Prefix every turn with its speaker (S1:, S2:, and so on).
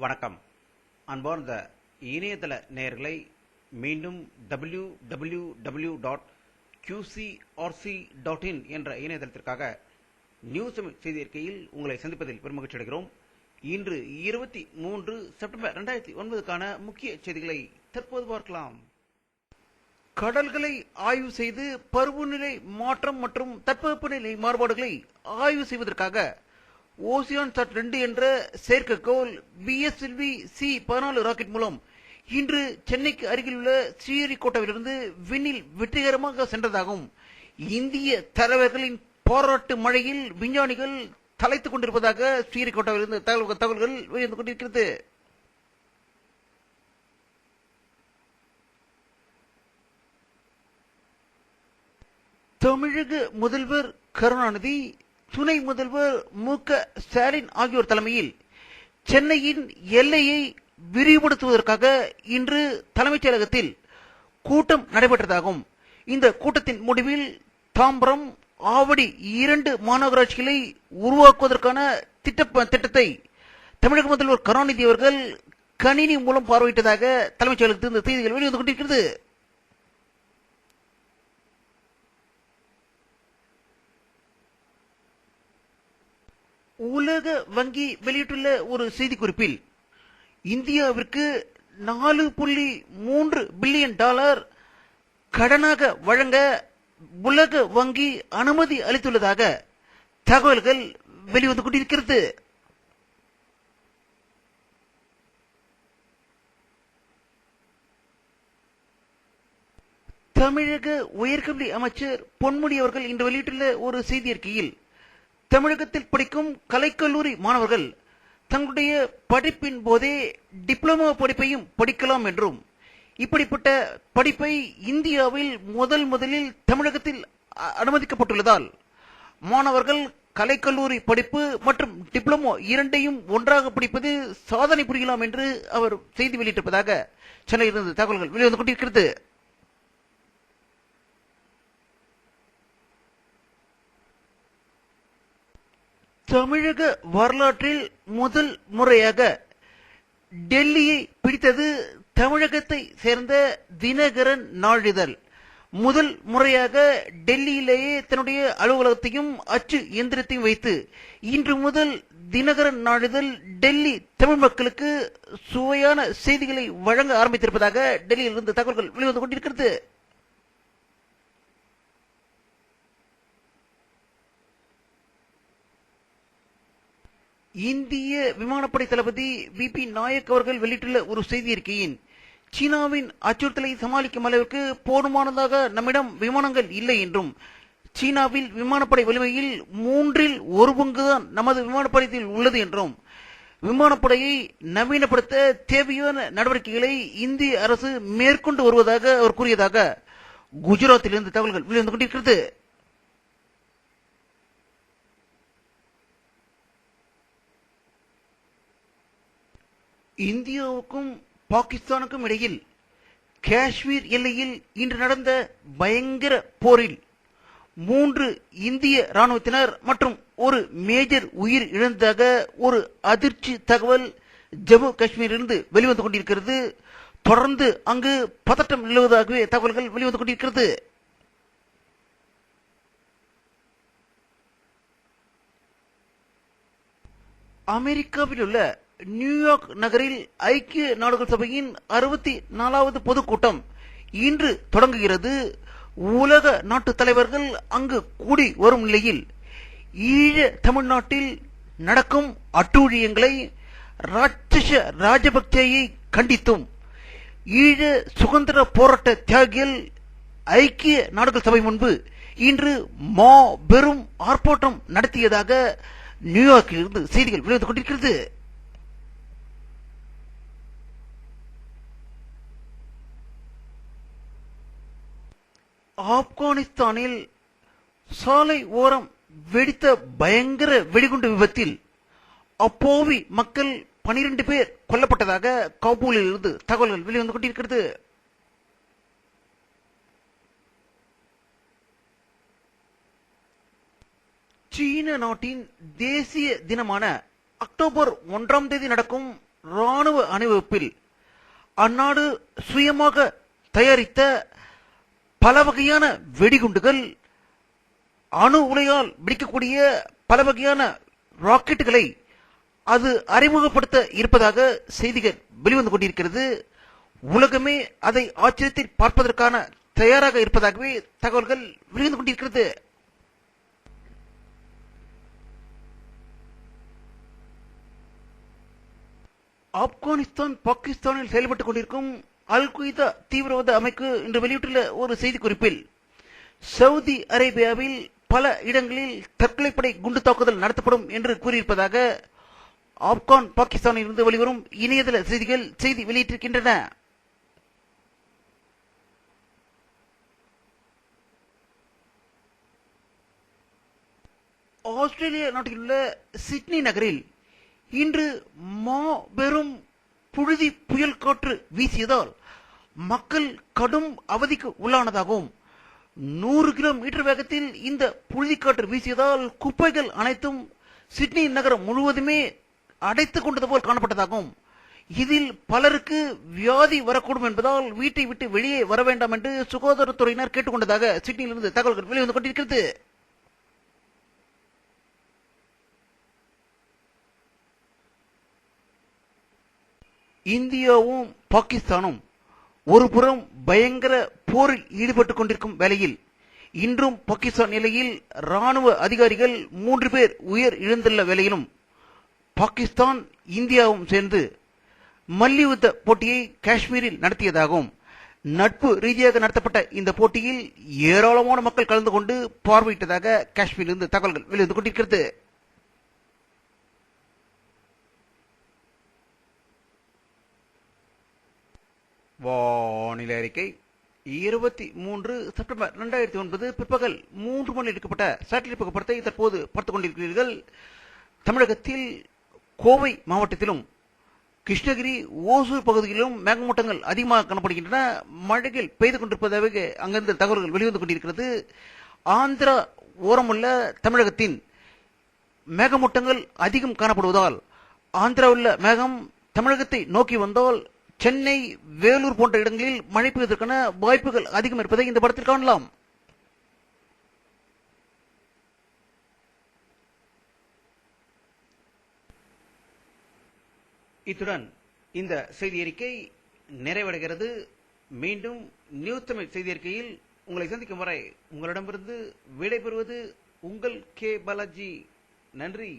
S1: வணக்கம். அன்பார்ந்த இணையதள நேயர்களை மீண்டும் www.qcrc.in என்ற இணையதளத்திற்காக நியூஸ் செய்தி அறிக்கையில் உங்களை சந்திப்பதில் பெருமகிழ்ச்சி அடைகிறோம். இன்று 23 செப்டம்பர் 2009க்கான முக்கிய செய்திகளை தற்போது பார்க்கலாம். கடல்களை ஆய்வு செய்து பருவநிலை மாற்றம் மற்றும் தட்பவெப்பநிலை மாறுபாடுகளை ஆய்வு செய்வதற்காக ஓசியான்சாட் 2 என்ற செயற்கைக்கோள் BSLV-C-14 ராக்கெட் மூலம் இன்று சென்னைக்கு அருகிலுள்ள ஸ்ரீஹரிகோட்டாவிலிருந்து விண்ணில் வெற்றிகரமாக சென்றதாகவும் இந்திய தலைவர்களின் பாராட்டு மழையில் விஞ்ஞானிகள் தலைத்துக் கொண்டிருப்பதாக ஸ்ரீஹரிகோட்டாவிலிருந்து தகவல்கள் வெளிவந்து கொண்டிருக்கிறது. தமிழக முதல்வர் கருணாநிதி, துணை முதல்வர் மு.க.ஸ்டாலின் ஆகியோர் தலைமையில் சென்னையின் எல்லையை விரிவுபடுத்துவதற்காக இன்று தலைமைச் செயலகத்தில் கூட்டம் நடைபெற்றதாகும். இந்த கூட்டத்தின் முடிவில் தாம்பரம், ஆவடி 2 மாநகராட்சிகளை உருவாக்குவதற்கான திட்டத்தை தமிழக முதல்வர் கருணாநிதி அவர்கள் கணினி மூலம் பார்வையிட்டதாக தலைமைச் செயலகத்தில் இந்த செய்திகள் வெளிவந்து கொண்டிருக்கிறது. உலக வங்கி வெளியிட்டுள்ள ஒரு செய்திக்குறிப்பில் இந்தியாவிற்கு $4.3 பில்லியன் கடனாக வழங்க உலக வங்கி அனுமதி அளித்துள்ளதாக தகவல்கள் வெளிவந்து கொண்டிருக்கிறது. தமிழக உயர்கல்வி அமைச்சர் பொன்முடி அவர்கள் இன்று வெளியிட்டுள்ள ஒரு செய்தி அறிக்கையில் தமிழகத்தில் படிக்கும் கலைக்கல்லூரி மாணவர்கள் தங்களுடைய படிப்பின் போதே டிப்ளமோ படிப்பையும் படிக்கலாம் என்றும், இப்படிப்பட்ட படிப்பை இந்தியாவில் முதலில் தமிழகத்தில் அனுமதிக்கப்பட்டுள்ளதால் மாணவர்கள் கலைக்கல்லூரி படிப்பு மற்றும் டிப்ளமோ இரண்டையும் ஒன்றாக படிப்பது சாதனை புரியலாம் என்று அவர் செய்தி வெளியிட்டிருப்பதாக சென்னையிலிருந்து தகவல்கள் வெளிவந்து கொண்டிருக்கிறது. தமிழக வரலாற்றில் முதல் முறையாக டெல்லியை பிடித்தது தமிழகத்தை சேர்ந்த தினகரன் நாளிதழ். முதல் முறையாக டெல்லியிலேயே தன்னுடைய அலுவலகத்தையும் அச்சு இயந்திரத்தையும் வைத்து இன்று முதல் தினகரன் நாளிதழ் டெல்லி தமிழ் மக்களுக்கு சுவையான செய்திகளை வழங்க ஆரம்பித்திருப்பதாக டெல்லியில் இருந்து தகவல்கள் வெளிவந்து கொண்டிருக்கிறது. இந்திய விமானப்படை தளபதி VP நாயக் அவர்கள் வெளியிட்டுள்ள ஒரு செய்தி அறிக்கையின் சீனாவின் அச்சுறுத்தலை சமாளிக்கும் அளவிற்கு போதுமானதாக நம்மிடம் விமானங்கள் இல்லை என்றும், சீனாவில் விமானப்படை வலிமையில் 1/3 பங்குதான் நமது விமானப்படையில் உள்ளது என்றும், விமானப்படையை நவீனப்படுத்த தேவையான நடவடிக்கைகளை இந்திய அரசு மேற்கொண்டு வருவதாக அவர் கூறியதாக குஜராத்திலிருந்து தகவல்கள் வெளிவந்து கொண்டிருக்கிறது. இந்தியாவுக்கும் பாகிஸ்தானுக்கும் இடையில் காஷ்மீர் எல்லையில் இன்று நடந்த பயங்கர போரில் 3 இந்திய ராணுவத்தினர் மற்றும் ஒரு மேஜர் உயிர் இழந்ததாக ஒரு அதிர்ச்சி தகவல் ஜம்மு காஷ்மீரிலிருந்து வெளிவந்து கொண்டிருக்கிறது. தொடர்ந்து அங்கு பதட்டம் நிலவுவதாகவே தகவல்கள் வெளிவந்து கொண்டிருக்கிறது. அமெரிக்காவில் உள்ள நியூயார்க் நகரில் ஐக்கிய நாடுகள் சபையின் 64வது பொதுக்கூட்டம் இன்று தொடங்குகிறது. உலக நாட்டு தலைவர்கள் அங்கு கூடி வரும் நிலையில் ஈழ தமிழ்நாட்டில் நடக்கும் அட்டூழியங்களை ராஜபக்சேயை கண்டித்தும் ஈழ சுதந்திர போராட்ட தியாகிகள் ஐக்கிய நாடுகள் சபை முன்பு இன்று மாபெரும் ஆர்ப்பாட்டம் நடத்தியதாக நியூயார்க்கில் இருந்து செய்திகள் வெளிவந்து கொண்டிருக்கிறது. ஆப்கானிஸ்தானில் சாலை ஓரம் வெடித்த பயங்கர வெடிகுண்டு விபத்தில் அப்போவி மக்கள் 12 பேர் கொல்லப்பட்டதாக காபூலில் இருந்து தகவல்கள் வெளிவந்து கொண்டிருக்கிறது. சீன நாட்டின் தேசிய தினமான அக்டோபர் 1ஆம் தேதி நடக்கும் ராணுவ அணிவகுப்பில் அந்நாடு சுயமாக தயாரித்த பல வகையான வெடிகுண்டுகள், அணு உலையால் வெடிக்கக்கூடிய பல வகையான ராக்கெட்டுகளை அது அறிமுகப்படுத்த இருப்பதாக செய்திகள் வெளிவந்து கொண்டிருக்கிறது. உலகமே அதை ஆச்சரியத்தில் பார்ப்பதற்கான தயாராக இருப்பதாகவே தகவல்கள் வெளிவந்து கொண்டிருக்கிறது. ஆப்கானிஸ்தான் பாகிஸ்தானில் செயல்பட்டுக் கொண்டிருக்கும் அல் குய்தா தீவிரவாத அமைப்பு இன்று வெளியிட்டுள்ள ஒரு செய்திக்குறிப்பில், சவுதி அரேபியாவில் பல இடங்களில் தற்கொலைப்படை குண்டு தாக்குதல் நடத்தப்படும் என்று கூறியிருப்பதாக ஆப்கான் பாகிஸ்தானில் இருந்து வெளிவரும் இணையதள செய்திகள் செய்தி வெளியிட்டிருக்கின்றன. ஆஸ்திரேலியா நாட்டில் உள்ள சிட்னி நகரில் இன்று மாபெரும் புழுதி புயல் காற்று வீசியதால் மக்கள் கடும் அவதிக்கு உள்ளானதாகவும், 100 கிலோமீட்டர் வேகத்தில் இந்த புழுதிக்காற்று வீசியதால் குப்பைகள் அனைத்தும் சிட்னி நகரம் முழுவதுமே அடைத்துக் கொண்டது போல் காணப்பட்டதாகவும், இதில் பலருக்கு வியாதி வரக்கூடும் என்பதால் வீட்டை விட்டு வெளியே வர வேண்டாம் என்று சுகாதாரத்துறையினர் கேட்டுக்கொண்டதாக சிட்னியிலிருந்து தகவல்கள் வெளிவந்து கொண்டிருக்கிறது. இந்தியாவும் பாகிஸ்தானும் ஒரு புறம் பயங்கர போரில் ஈடுபட்டுக் கொண்டிருக்கும் வேளையில், இன்றும் பாகிஸ்தான் எல்லையில் ராணுவ அதிகாரிகள் 3 பேர் உயிர் இழந்துள்ள வேளையிலும், பாகிஸ்தான் இந்தியாவும் சேர்ந்து மல்யுத்த போட்டியை காஷ்மீரில் நடத்தியதாகவும், நட்பு ரீதியாக நடத்தப்பட்ட இந்த போட்டியில் ஏராளமான மக்கள் கலந்து கொண்டு பார்வையிட்டதாக காஷ்மீரிலிருந்து தகவல்கள் வெளிவந்து கொண்டிருக்கிறது. வானிலை அறிக்கை 23 செப்டம்பர் 2009 பிற்பகல் 3 மணி எடுக்கப்பட்ட சேட்டலைட் புகைப்படத்தை தற்போது பார்த்துக் கொண்டிருக்கிறீர்கள். தமிழகத்தில் கோவை மாவட்டத்திலும் கிருஷ்ணகிரி ஓசூர் பகுதிகளிலும் மேகமூட்டங்கள் அதிகமாக காணப்படுகின்றன. மழைகள் பெய்து கொண்டிருப்பதாக அங்கிருந்து தகவல்கள் வெளிவந்து கொண்டிருக்கிறது. ஆந்திரா ஓரமுள்ள தமிழகத்தின் மேகமூட்டங்கள் அதிகம் காணப்படுவதால், ஆந்திராவுள்ள மேகம் தமிழகத்தை நோக்கி வந்தால் சென்னை, வேலூர் போன்ற இடங்களில் மழை பெய்வதற்கான வாய்ப்புகள் அதிகம் இருப்பதை இந்த படத்தில் காணலாம். இத்துடன் இந்த செய்தி அறிக்கை நிறைவடைகிறது. மீண்டும் நியூஸ் தமிழ் செய்தி அறிக்கையில் உங்களை சந்திக்கும் வரை உங்களிடமிருந்து விடைபெறுவது உங்கள் கே பாலாஜி. நன்றி.